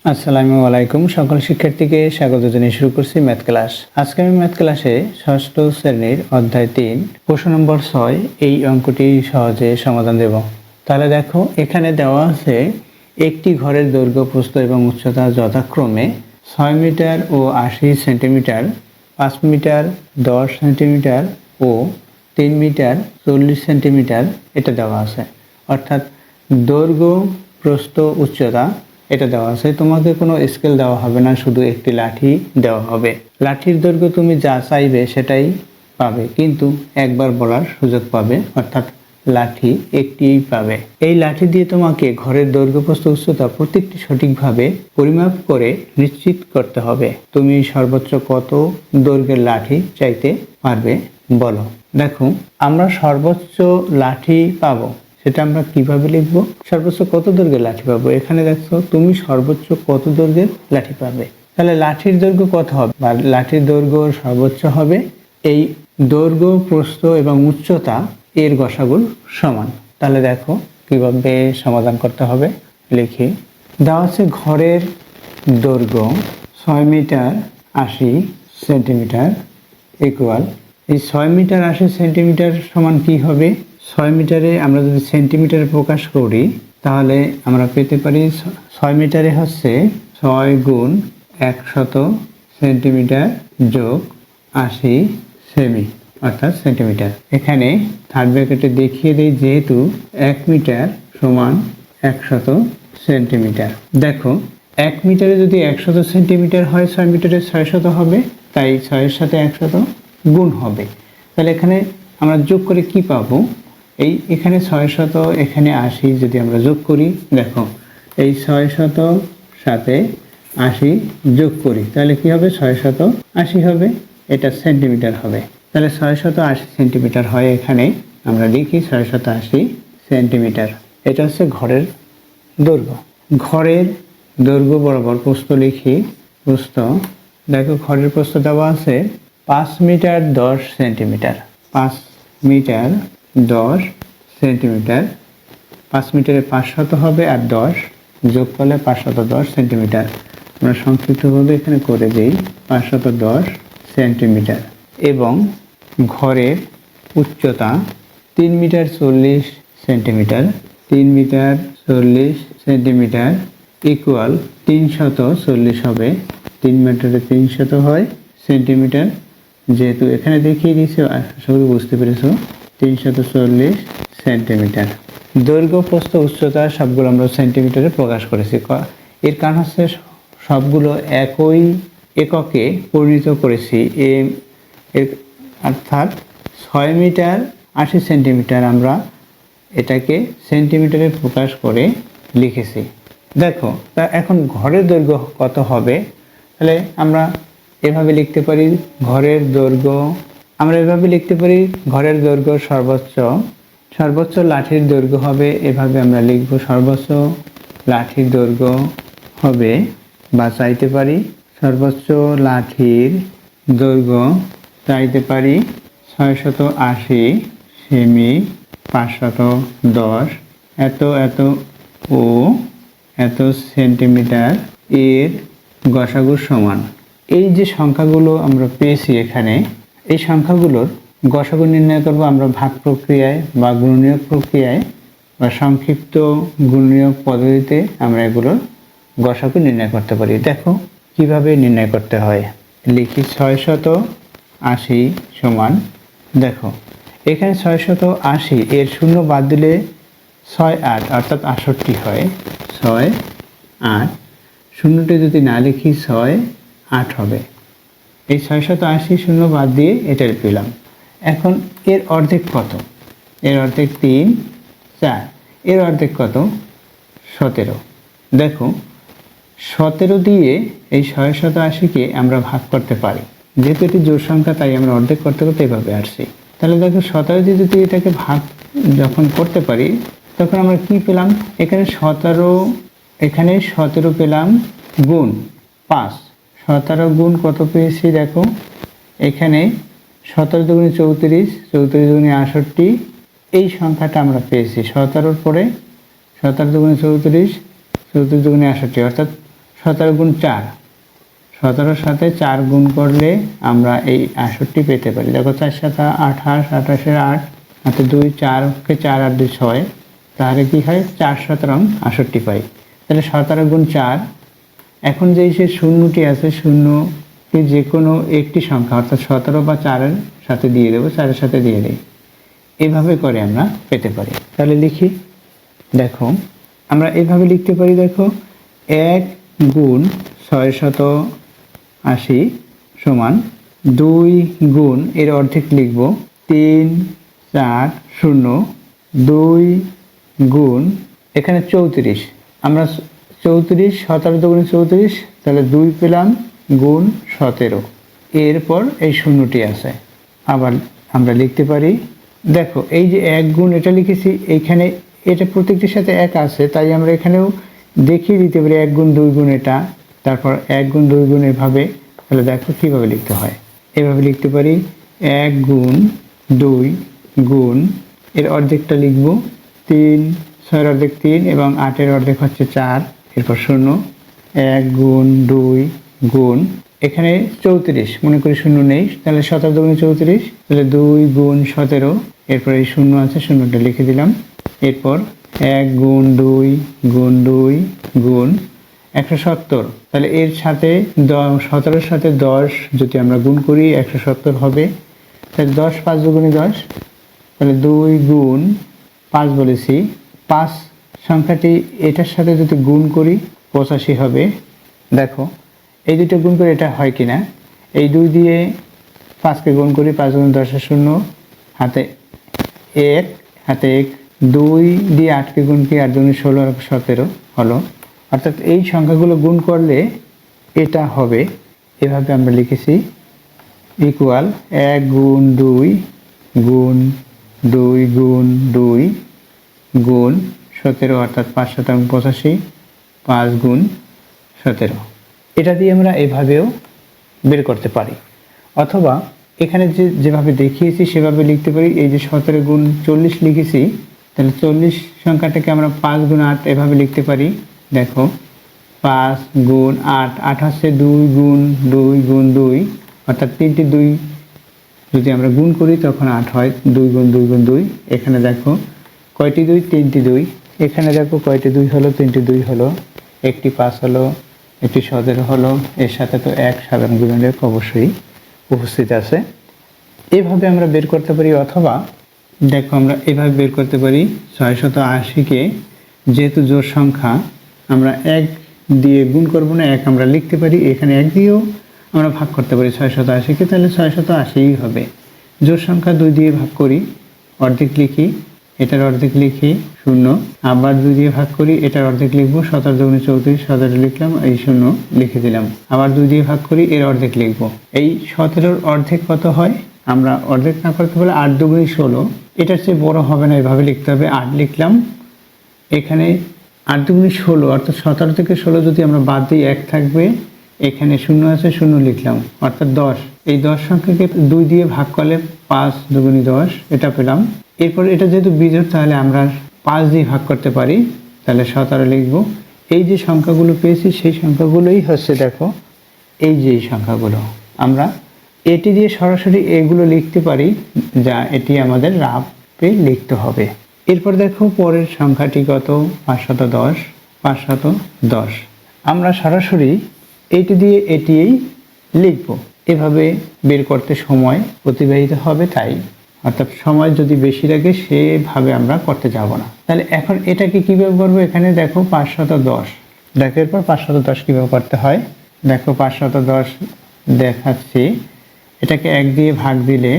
আসসালামু আলাইকুম সকল শিক্ষার্থীকে স্বাগত জানিয়ে শুরু করছি ম্যাথ ক্লাস। আজকে আমি ম্যাথ ক্লাসে ষষ্ঠ শ্রেণীর অধ্যায় 3 প্রশ্ন নম্বর 6 এই অঙ্কটি সহজে সমাধান দেব। তাহলে দেখো এখানে দেওয়া আছে একটি ঘরের দৈর্ঘ্য প্রস্থ এবং উচ্চতা যথাক্রমে 6 মিটার ও 80 সেন্টিমিটার, 5 মিটার 10 সেন্টিমিটার ও 3 মিটার 40 সেন্টিমিটার এটা দেওয়া আছে। অর্থাৎ দৈর্ঘ্য প্রস্থ উচ্চতা এটা দেওয়া আছে। তোমাকে কোনো স্কেল দেওয়া হবে না, শুধু একটি লাঠি দেওয়া হবে। লাঠির দৈর্ঘ্য তুমি যা চাইবে সেটাই পাবে, কিন্তু একবার বলার সুযোগ পাবে, অর্থাৎ লাঠি একটিই পাবে। এই লাঠি দিয়ে তোমাকে ঘরের দৈর্ঘ্য প্রস্থ উচ্চতা প্রত্যেকটি সঠিকভাবে পরিমাপ করে নিশ্চিত করতে হবে। তুমি সর্বোচ্চ কত দৈর্ঘ্যের লাঠি চাইতে পারবে বলো। দেখো আমরা সর্বোচ্চ লাঠি পাবো, সেটা আমরা কিভাবে লিখব? সর্বোচ্চ কত দৈর্ঘ্যের লাঠি পাবো, এখানে দেখো তুমি সর্বোচ্চ কত দৈর্ঘ্যের লাঠি পাবে। তাহলে লাঠির দৈর্ঘ্য কত হবে, বা লাঠির দৈর্ঘ্য সর্বোচ্চ হবে এই দৈর্ঘ্য প্রস্থ এবং উচ্চতা এর গসাগুর সমান। তাহলে দেখো কিভাবে সমাধান করতে হবে, লিখি। দেওয়া আছে ঘরের দৈর্ঘ্য 6 মিটার 80 সেন্টিমিটার ইকুয়াল, এই 6 মিটার 80 সেন্টিমিটার সমান কি হবে? 6 মিটারে আমরা যদি সেন্টিমিটারে প্রকাশ করি তাহলে আমরা পেতে পারি 6 মিটারে হচ্ছে 6 গুণ 100 সেন্টিমিটার যোগ 80 সেমি অর্থাৎ সেন্টিমিটার। এখানে থার্ড ব্র্যাকেটে দেখিয়ে দেই, যেহেতু 1 মিটার সমান 100 সেন্টিমিটার। দেখো 1 মিটারে যদি 100 সেন্টিমিটার হয় 6 মিটারে 600 হবে, তাই 6 এর সাথে 100 গুণ হবে। তাহলে এখানে আমরা যোগ করে কি পাবো? এখানে 600 এখানে 80 যদি আমরা যোগ করি, দেখো এই 600 সাথে 80 যোগ করি তাহলে কি হবে? 680 হবে, এটা সেন্টিমিটার হবে। তাহলে 680 সেন্টিমিটার হয়, এখানে আমরা লিখি 680 সেন্টিমিটার। এটা হচ্ছে ঘরের দৈর্ঘ্য। ঘরের দৈর্ঘ্য বরাবর প্রস্থ লিখি। প্রস্থ দেখো ঘরের প্রস্থ দেওয়া আছে 5 মিটার 10 সেন্টিমিটার। 5 metre 10 centimetre. 5 মিটারে 500 হবে আর 10 যোগ করলে 510 সেন্টিমিটার। আমরা সংক্ষিপ্তভাবে এখানে করে দিই 510 সেন্টিমিটার। এবং ঘরের উচ্চতা 3 metre 40 centimetre. 3 metre 40 centimetre equal 340 হবে। 3 মিটারে 300 হয় সেন্টিমিটার, যেহেতু এখানে দেখিয়ে দিয়েছি সবাই বুঝতে পেরেছো, 340 সেন্টিমিটার। দৈর্ঘ্য প্রস্থ উচ্চতা সবগুলো আমরা সেন্টিমিটারে প্রকাশ করেছি। এর কারণ হচ্ছে সবগুলো একই এককে পরিণত করেছি। অর্থাৎ 6 মিটার 80 সেন্টিমিটার আমরা এটাকে সেন্টিমিটারে প্রকাশ করে লিখেছি। দেখো তা এখন ঘরের দৈর্ঘ্য কত হবে? তাহলে আমরা এভাবে লিখতে পারি ঘরের দৈর্ঘ্য, আমরা এভাবে লিখতে পারি ঘরের দৈর্ঘ্য সর্বোচ্চ লাঠির দৈর্ঘ্য হবে, এভাবে আমরা লিখব সর্বোচ্চ লাঠির দৈর্ঘ্য হবে, বা চাইতে পারি সর্বোচ্চ লাঠির দৈর্ঘ্য চাইতে পারি 680 সেমি 510 এত এত ও এত সেন্টিমিটার এর গসাগুর সমান। এই যে সংখ্যাগুলো আমরা পেয়েছি এখানে, এই সংখ্যাগুলোর গসাগু নির্ণয় করব আমরা ভাগ প্রক্রিয়ায় বা গুণনীয়ক প্রক্রিয়ায় বা সংক্ষিপ্ত গুণনীয়ক পদ্ধতিতে আমরা এগুলোর গসাগু নির্ণয় করতে পারি। দেখো কিভাবে নির্ণয় করতে হয়, লিখি 680 সমান, দেখো এখানে 680 এর শূন্য বাদ দিলে 6 8 অর্থাৎ 68 হয়। 6 8 শূন্যটি যদি না লিখি 6 8 হবে। এই 680 শূন্য বাদ দিয়ে এটাই পেলাম। এখন এর অর্ধেক কত? এর অর্ধেক 3 4, এর অর্ধেক কত? 17। দেখো 17 দিয়ে এই 680কে আমরা ভাগ করতে পারি, যেহেতু এটি জোড় সংখ্যা তাই আমরা অর্ধেক করতে করতে এভাবে আসছি। তাহলে দেখো 17 দিয়ে যদি এটাকে ভাগ যখন করতে পারি তখন আমরা কি পেলাম? এখানে 17 পেলাম গুণ 5। 17 গুণ কত পেয়েছি? দেখো এখানে 17 দুগুণে 34, 34 দুগুণে 68, এই সংখ্যাটা আমরা পেয়েছি। 17 পরে 17 দুগুণে 34, 34 দুগুণে 68 অর্থাৎ 17 গুণ 4, 17-র সাথে 4 গুণ করলে আমরা এই 68 পেতে পারি। দেখো 4 7 28, 28-এর 8 হাতে 2, 4কে 4 আর 2 6, তাহলে কি হয় 4 17 68 পাই। তাহলে 17 গুণ 4। এখন যেই সে শূন্যটি আছে, শূন্যটি যে কোনো একটি সংখ্যা অর্থাৎ 17 বা 4-এর সাথে দিয়ে দেবো, 4-এর সাথে দিয়ে দিই। এভাবে করে আমরা পেতে পারি। তাহলে লিখি, দেখো আমরা এভাবে লিখতে পারি। দেখো 1 গুণ 680 সমান 2 গুণ এর অর্ধেক লিখব 3 4 0, 2 গুণ এখানে 34, আমরা 34, 17 দুগুণে 34, তাহলে 2 পেলাম গুণ 17। এরপর এই শূন্যটি আছে, আবার আমরা লিখতে পারি। দেখো এই যে 1 গুণ এটা লিখেছি, এইখানে এটা প্রত্যেকটির সাথে 1 আছে, তাই আমরা এখানেও দেখিয়ে দিতে পারি 1 গুণ 2 গুণ এটা, তারপর 1 গুণ 2 গুণ এভাবে। তাহলে দেখো কীভাবে লিখতে হয়, এভাবে লিখতে পারি 1 গুণ 2 গুণ এর অর্ধেকটা লিখব 3, 6-এর অর্ধেক 3 এবং 8-এর অর্ধেক হচ্ছে 4, এরপর 0। 1 গুণ 2 গুণ এখানে 34, মনে করি শূন্য নেই, তাহলে 17 দুগুণে 34, তাহলে 2 গুণ 17, এরপর এই শূন্য আছে, শূন্যটা লিখে দিলাম। এরপর 1 গুণ 2 গুণ 2 গুণ 170, তাহলে এর সাথে 17-এর সাথে 10 যদি আমরা গুণ করি 170 হবে। তাহলে 10 5 দুগুণে 10, তাহলে 2 গুণ 5 বলেছি, 5 সংখ্যাটি এটার সাথে যদি গুণ করি 85 হবে। দেখো এই দুটো গুণ করে এটা হয় কিনা, এই 2 দিয়ে 5কে গুণ করি, 5 গুণ 10 0, হাতে 1, হাতে 1, 2 দিয়ে 8কে গুণ করি, 8 দুগুণে 16 আর 17 হলো। অর্থাৎ এই সংখ্যাগুলো গুণ করলে এটা হবে। এভাবে আমরা লিখেছি ইকুয়াল 1 গুণ 2 গুণ 2 গুণ 2 গুণ 17, অর্থাৎ 5 শতাংশ 85, 5 গুণ 17। এটা দিয়ে আমরা এভাবেও বের করতে পারি, অথবা এখানে যেভাবে দেখিয়েছি সেভাবে লিখতে পারি। এই যে 17 গুণ 40 লিখেছি, তাহলে 40 সংখ্যাটাকে আমরা 5 গুণ 8 এভাবে লিখতে পারি। দেখো 5 গুণ 8, 8 হচ্ছে 2 গুণ 2 গুণ 2, অর্থাৎ 3টি 2 যদি আমরা গুণ করি তখন 8 হয়। 2 গুণ 2 গুণ 2, এখানে দেখো কয়টি 2, 3টি 2, এখানে দেখো কয়টি 2 হলো, 3টি 2 হলো, একটি 5 হলো, একটি 17 হলো, এর সাথে তো 1 সাধারণ গুণনীয়ক অবশ্যই উপস্থিত আছে। এভাবে আমরা বের করতে পারি, অথবা দেখো আমরা এভাবে বের করতে পারি 680-কে যেহেতু জোড় সংখ্যা আমরা 1 দিয়ে গুণ করব না, 1 আমরা লিখতে পারি, এখানে 1 দিয়েও আমরা ভাগ করতে পারি 680-কে, তাহলে 680 হবে। জোড় সংখ্যা 2 দিয়ে ভাগ করি, অর্ধেক লিখি, এটার অর্ধেক লিখি 0, আবার 2 দিয়ে ভাগ করি, এটার অর্ধেক লিখব, 17 দুগুণে 34, 17 লিখলাম, এই 0 লিখে দিলাম। আবার 2 দিয়ে ভাগ করি, এর অর্ধেক লিখব। এই 17-র অর্ধেক কত হয়, আমরা অর্ধেক না করতে পারলে 8 দুগুণে 16, এটার চেয়ে বড় হবে না, এভাবে লিখতে হবে। 8 লিখলাম, এখানে 8 দুগুণে 16, অর্থাৎ 17 থেকে 16 যদি আমরা বাদ দিই 1 থাকবে, এখানে 0 আছে, 0 লিখলাম, অর্থাৎ 10। এই 10 সংখ্যাকে 2 দিয়ে ভাগ করলে 5 দুগুণে 10, এটা পেলাম। এরপর এটা যেহেতু বিজোড়, তাহলে আমরা 5 দিয়ে ভাগ করতে পারি, তাহলে 17 লিখব। এই যে সংখ্যাগুলো পেয়েছি সেই সংখ্যাগুলোই হচ্ছে, দেখো এই যে সংখ্যাগুলো, আমরা এটি দিয়ে সরাসরি এগুলো লিখতে পারি, যা এটি আমাদের রাফে লিখতে হবে। এরপর দেখো পরের সংখ্যাটি কত, 510, 510। আমরা সরাসরি এটি দিয়ে এটিই লিখব। এভাবে বের করতে সময় অতিবাহিত হবে, তাই অর্থাৎ সময় যদি বেশি লাগে সেভাবে আমরা করতে যাব না। তাহলে এখন এটাকে কীভাবে করবো, এখানে দেখো 510, দেখো এরপর 510 কীভাবে করতে হয়। দেখো 510 দেখাচ্ছি, এটাকে 1 দিয়ে ভাগ দিলে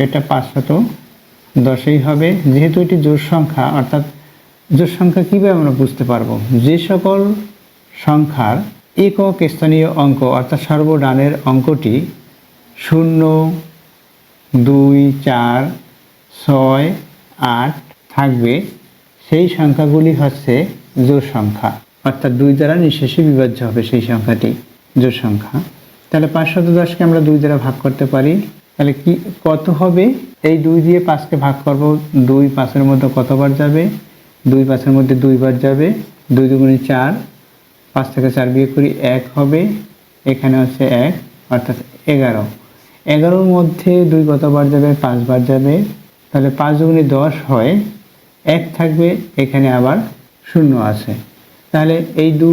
এটা 510ই হবে। যেহেতু এটি জোড় সংখ্যা, অর্থাৎ জোড় সংখ্যা কীভাবে আমরা বুঝতে পারবো, যে সকল সংখ্যার একক স্থানীয় অঙ্ক অর্থাৎ সর্বডানের অঙ্কটি 0, 2, 4, 6, 8 থাকবে, সেই সংখ্যাগুলি হচ্ছে জোড় সংখ্যা, অর্থাৎ 2 দ্বারা নিঃশেষে বিভাজ্য হবে সেই সংখ্যাটি জোড় সংখ্যা। তাহলে 510কে আমরা 2 দ্বারা ভাগ করতে পারি, তাহলে কি কত হবে, এই 2 দিয়ে 5কে ভাগ করব, 2 5-এর মধ্যে কতবার যাবে, 2 5-এর মধ্যে 2 বার যাবে, 2 দুগুণে 4, 5 থেকে 4 বিয়োগ করি 1 হবে, এখানে হচ্ছে 1 অর্থাৎ 11। 11-র মধ্যে 2 কতবার যাবে? 5 বার যাবে। তাহলে 5 দুগুণে 10 হয়, 1 থাকবে, এখানে আবার 0 আছে। তাহলে এই 2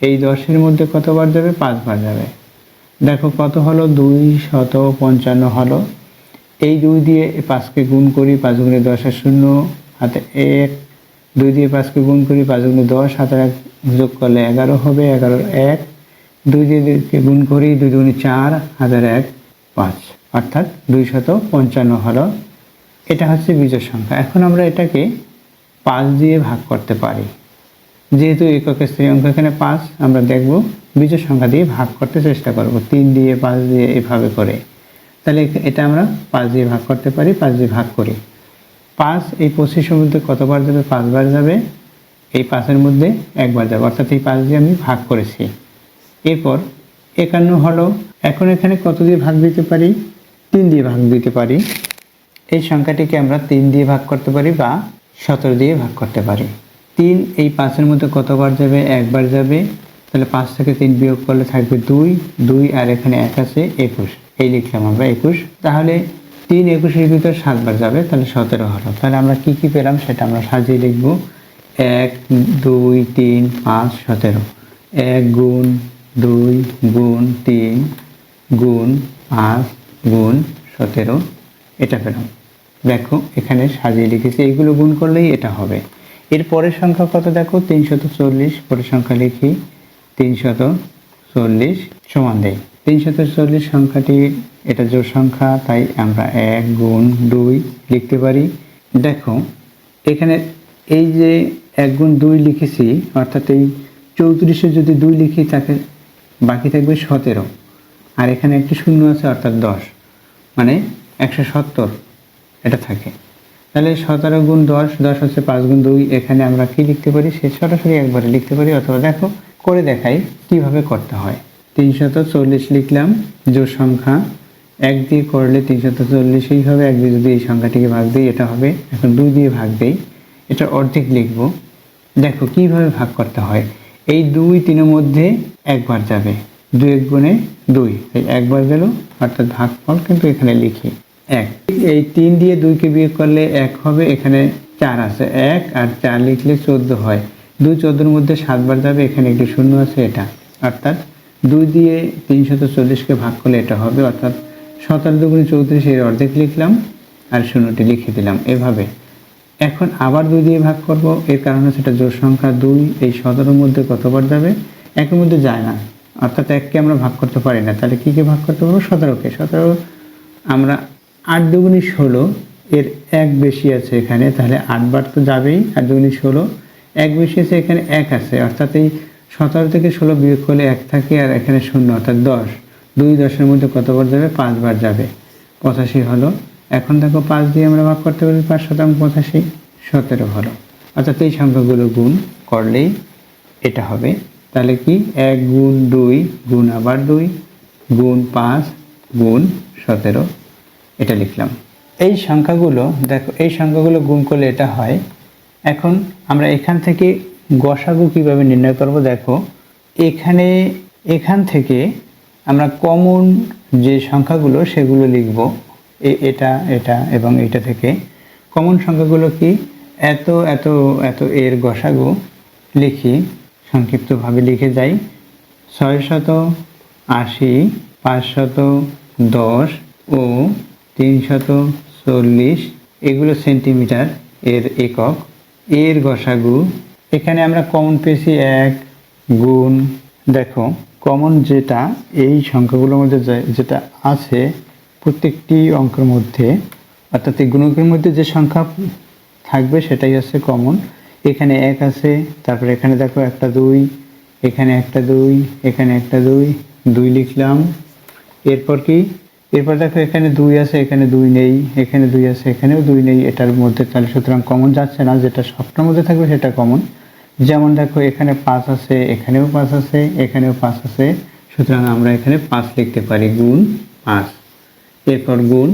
এই 10-এর মধ্যে কতবার যাবে? 5 বার যাবে। দেখো কত হলো? 255 হলো। এই 2 দিয়ে 5কে গুণ করি, 5 দুগুণে 10 আর 0 হাতে 1, 2 দিয়ে 5কে গুণ করি, 5 দুগুণে 10 হাতে 1 যোগ করলে 11 হবে, 11 1, 2 দিয়ে 2কে গুণ করি, 2 দুগুণে 4 হাতে 1 5, অর্থাৎ 255 হলো। এটা হচ্ছে বিজোড় সংখ্যা। এখন আমরা এটাকে 5 দিয়ে ভাগ করতে পারি। যেহেতু একক স্থায়ী অঙ্ক এখানে 5, আমরা দেখব বিজোড় সংখ্যা দিয়ে ভাগ করতে চেষ্টা করব, 3 দিয়ে 5 দিয়ে এভাবে করে। তাহলে এটা আমরা 5 দিয়ে ভাগ করতে পারি। 5 দিয়ে ভাগ করি, 5 এই 25-এর মধ্যে কতবার যাবে? 5 বার যাবে। এই 5-এর মধ্যে 1 বার যাবে, অর্থাৎ এই 5 দিয়ে আমি ভাগ করেছি। এরপর 51 হলো। এখন এখানে কত দিয়ে ভাগ দিতে পারি? 3 দিয়ে ভাগ দিতে পারি। এই সংখ্যাটিকে আমরা 3 দিয়ে ভাগ করতে পারি বা 17 দিয়ে ভাগ করতে পারি। 3 এই 5-এর মধ্যে কতবার যাবে? 1 বার যাবে। তাহলে 5 থেকে 3 বিয়োগ করলে থাকবে 2, 2 আর এখানে 1 আছে 21, এই লিখলাম আমরা 21। তাহলে 3 21-এর ভিতর 7 বার যাবে, তাহলে 17 হলো। তাহলে আমরা কি কি পেলাম সেটা আমরা সাজিয়ে লিখব। 1 2 3 5 17, 1 গুণ 2 গুণ 3 গুণ 5 গুণ 17, এটা পেলাম। দেখো এখানে সাজিয়ে লিখেছি, এইগুলো গুণ করলেই এটা হবে। এর পরের সংখ্যা কত? দেখো 340। পরের সংখ্যা লিখি, 340 সমান দেয় 340 সংখ্যাটি, এটা জোড় সংখ্যা, তাই আমরা 1 গুণ 2 লিখতে পারি। দেখো এখানে এই যে 1 গুণ 2 লিখেছি, অর্থাৎ এই 34-এ যদি 2 লিখি তাকে বাকি থাকবে 17, আর এখানে একটি শূন্য আছে অর্থাৎ 10, মানে 170 এটা থাকে। তাহলে 17 গুণ 10, 10 হচ্ছে 5 গুণ 2, এখানে আমরা কি লিখতে পারি? সে সরাসরি একবারে লিখতে পারি, অথবা দেখো করে দেখাই কিভাবে করতে হয়। 340 লিখলাম, জোড় সংখ্যা 1 দিয়ে করলে 340ই হবে। 1 দিয়ে যদি এই সংখ্যাটিকে ভাগ দিই এটা হবে। এখন 2 দিয়ে ভাগ দেই, এটা অর্ধেক লিখব। দেখো কিভাবে ভাগ করতে হয়। এই 2 3-এর মধ্যে 1 বার যাবে, 2 1 গুণে 2, এই 1 বার গেল, অর্থাৎ ভাগফল কিন্তু এখানে লিখি 1। এই 3 দিয়ে 2কে বিয়োগ করলে 1 হবে, এখানে 4 আছে, 1 আর 4 লিখলে 14 হয়। 2 14-এর মধ্যে 7 বার যাবে, এখানে একটি শূন্য আছে, এটা অর্থাৎ 2 দিয়ে 340-কে ভাগ করলে এটা হবে, অর্থাৎ 17 দুগুণে 34, এর অর্ধেক লিখলাম আর শূন্যটি লিখে দিলাম এভাবে। এখন আবার 2 দিয়ে ভাগ করব, এর কারণে সেটা জোড় সংখ্যা 2। এই 17-এর মধ্যে কতবার যাবে? 1-এর মধ্যে যায় না, অর্থাৎ 1কে আমরা ভাগ করতে পারি না। তাহলে কী কে ভাগ করতে পারবো? 17-কে। 17 আমরা 8 দুগুণে 16, এর 1 বেশি আছে এখানে, তাহলে 8 বার তো যাবেই। 8 দুগুণে 16, 1 বেশি আছে, এখানে 1 আছে, অর্থাৎ এই 17 থেকে 16 বিয়োগ করলে 1 থাকে, আর এখানে 0 অর্থাৎ 10। 2 10-এর মধ্যে কতবার যাবে? 5 বার যাবে, 85 হলো। এখন দেখো 5 দিয়ে আমরা ভাগ করতে পারি, 5 শতাংশ 85, 17 হলো। অর্থাৎ এই সংখ্যাগুলো গুণ করলেই এটা হবে। তাহলে কি? 1 গুণ 2 গুণ আবার 2 গুণ 5 গুণ 17, এটা লিখলাম। এই সংখ্যাগুলো দেখো, এই সংখ্যাগুলো গুণ করলে এটা হয়। এখন আমরা এখান থেকে গসাগু কিভাবে নির্ণয় করব? দেখো এখান থেকে আমরা কমন যে সংখ্যাগুলো সেগুলো লিখব, এটা এটা এবং এটা থেকে কমন সংখ্যাগুলো কি? এত এত এত, এর গসাগু লিখি, সংক্ষিপ্তভাবে লিখে যাই। 680, 510 ও 340, এগুলো সেন্টিমিটার এর একক। এর গসাগু এখানে আমরা কমন পেয়েছি 1 গুণ, দেখো কমন যেটা এই সংখ্যাগুলোর মধ্যে যেটা আছে প্রত্যেকটি অঙ্কের মধ্যে, অর্থাৎ এই গুণকের মধ্যে যে সংখ্যা থাকবে সেটাই হচ্ছে কমন। এখানে 1 আছে, তারপরে এখানে দেখো একটা 2, এখানে একটা 2, এখানে একটা 2, 2 লিখলাম। এরপর কি? এরপর দেখো এখানে 2 আছে, এখানে 2 নেই, এখানে 2 আছে, এখানেও 2 নেই, এটার মধ্যে, তাহলে সুতরাং কমন যাচ্ছে না। যেটা সবটার মধ্যে থাকবে সেটা কমন। যেমন দেখো এখানে 5 আছে, এখানেও 5 আছে, এখানেও 5 আছে, সুতরাং আমরা এখানে 5 লিখতে পারি, গুণ 5। এরপর গুণ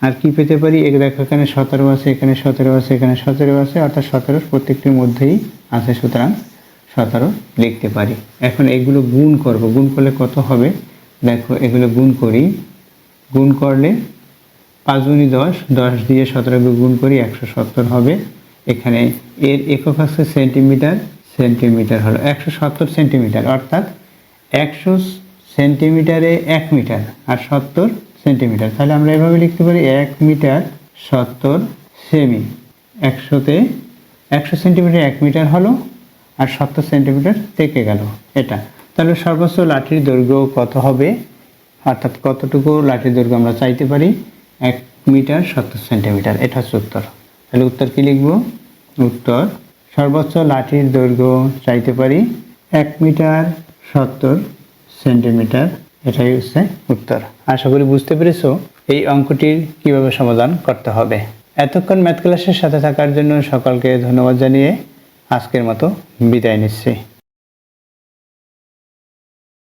আর কি পেতে পারি? দেখো এখানে 17 আছে, এখানে 17 আছে, এখানে 17 আছে, অর্থাৎ 17 প্রত্যেকটির মধ্যেই আছে, সুতরাং 17 লিখতে পারি। এখন এগুলো গুণ করব, গুণ করলে কত হবে দেখো, এগুলো গুণ করি, গুণ করলে 5 গুণি 10, 10 দিয়ে 17 গুণ করি 170 হবে। এখানে এর একক আছে সেন্টিমিটার, সেন্টিমিটার হলো 170 সেন্টিমিটার, অর্থাৎ 100 সেন্টিমিটারে 1 মিটার আর 70 সেন্টিমিটার। তাহলে আমরা এভাবে লিখতে পারি 1 মিটার 70 সেমি। 100তে 100 সেন্টিমিটার 1 মিটার হলো, আর 70 সেন্টিমিটার থেকে গেল এটা। তাহলে সর্বোচ্চ লাঠির দৈর্ঘ্য কত হবে, অর্থাৎ কতটুকু লাঠির দৈর্ঘ্য আমরা চাইতে পারি, 1 মিটার 70 সেন্টিমিটার। এটা হচ্ছে উত্তর। তাহলে উত্তর কি লিখব? উত্তর সর্বোচ্চ লাঠির দৈর্ঘ্য চাইতে পারি 1 মিটার 70 সেন্টিমিটার। এটাই হচ্ছে উত্তর। আশা করি বুঝতে পেরেছো এই অঙ্কটির কিভাবে সমাধান করতে হবে। এতক্ষণ ম্যাথ ক্লাসের সাথে থাকার জন্য সকলকে ধন্যবাদ জানিয়ে আজকের মতো বিদায় নিচ্ছি।